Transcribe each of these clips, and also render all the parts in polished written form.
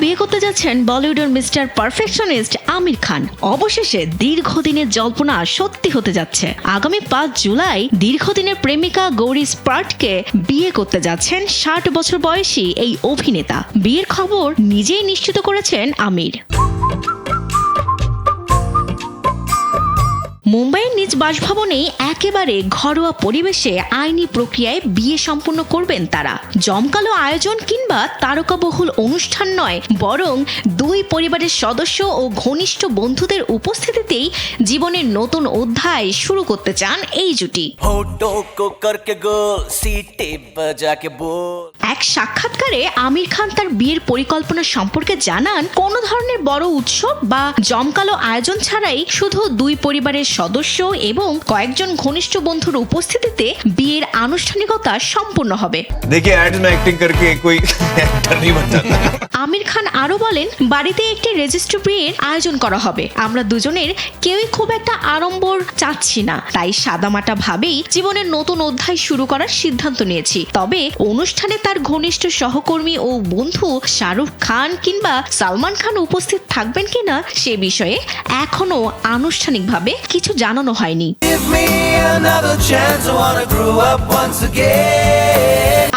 বিয়ে করতে যাচ্ছেন বলিউডের মিস্টার পারফেকশনিস্ট আমির খান। অবশেষে দীর্ঘদিনের জল্পনা সত্যি হতে যাচ্ছে। আগামী 5 জুলাই দীর্ঘদিনের প্রেমিকা গৌরী স্পার্টকে বিয়ে করতে যাচ্ছেন 60 বছর বয়সী এই অভিনেতা। বিয়ের খবর নিজেই নিশ্চিত করেছেন আমির। মুম্বাইয়ের নিজ বাসভবনেই একেবারে ঘরোয়া পরিবেশে আইনি প্রক্রিয়ায় বিয়ে সম্পন্ন করবেন তারা। জমকালো আয়োজন কিংবা তারকাবহুল অনুষ্ঠান নয়, বরং দুই পরিবারের সদস্য ও ঘনিষ্ঠ বন্ধুদের উপস্থিতিতেই জীবনের নতুন অধ্যায় শুরু করতে চান এই জুটি। এক সাক্ষাৎকারে আমির খান তার বিয়ের পরিকল্পনা সম্পর্কে জানান, কোনো ধরনের বড় উৎসব বা জমকালো আয়োজন ছাড়াই শুধু দুই পরিবারের সদস্য এবং কয়েকজন ঘনিষ্ঠ বন্ধুর উপস্থিতিতে বিয়ের আনুষ্ঠানিকতা সম্পূর্ণ হবে। আমির খান আরো বলেন, বাড়িতে একটি রেজিস্ট্রি বিয়ের আয়োজন করা হবে। আমরা দুজনের কেউই খুব একটা আড়ম্বর চাচ্ছি না, তাই সাদামাটা ভাবেই জীবনের নতুন অধ্যায় শুরু করার সিদ্ধান্ত নিয়েছি। তবে অনুষ্ঠানে তার ঘনিষ্ঠ সহকর্মী ও বন্ধু শাহরুখ খান কিংবা সালমান খান উপস্থিত থাকবেন কিনা সে বিষয়ে এখনো আনুষ্ঠানিকভাবে কিছু জানানো হয়নি।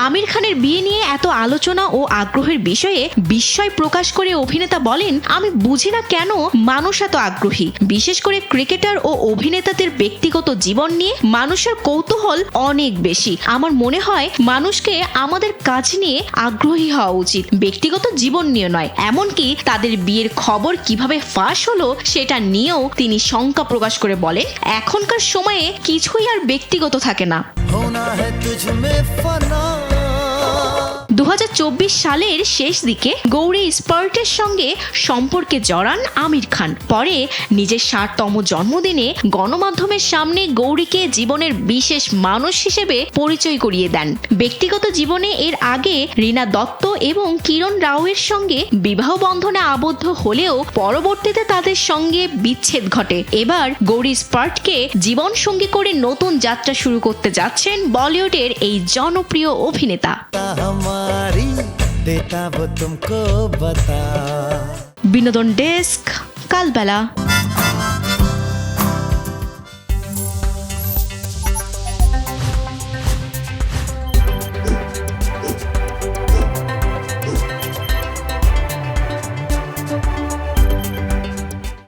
আমির খানের বিয়ে নিয়ে এত আলোচনা ও আগ্রহের বিষয়ে বিস্ময় প্রকাশ করে অভিনেতা বলেন, আমি বুঝি না কেন মানুষ এত আগ্রহী। বিশেষ করে ক্রিকেটার ও অভিনেতাদের ব্যক্তিগত জীবন নিয়ে মানুষের কৌতূহল অনেক বেশি। আমার মনে হয় মানুষকে আমাদের কাজ নিয়ে আগ্রহী হওয়া উচিত, ব্যক্তিগত জীবন নিয়ে নয়। এমনকি তাদের বিয়ের খবর কিভাবে ফাঁস হলো সেটা নিয়েও তিনি শঙ্কা প্রকাশ করে বলেন, এখনকার সময়ে কিছুই আর ব্যক্তিগত থাকে না। 2024 সালের শেষ দিকে গৌরী স্পার্টের সঙ্গে সম্পর্কে জড়ান আমির খান। পরে নিজের 60তম জন্মদিনে গণমাধ্যমের সামনে গৌরীকে জীবনের বিশেষ মানুষ হিসেবে পরিচয় করিয়ে দেন। ব্যক্তিগত জীবনে এর আগে রীনা দত্ত এবং কিরণ রাওয়ের সঙ্গে বিবাহ বন্ধনে আবদ্ধ হলেও পরবর্তীতে তাদের সঙ্গে বিচ্ছেদ ঘটে। এবার গৌরী স্পার্টকে জীবন সঙ্গী করে নতুন যাত্রা শুরু করতে যাচ্ছেন বলিউডের এই জনপ্রিয় অভিনেতা। বিনোদন ডেস্ক, কালবেলা।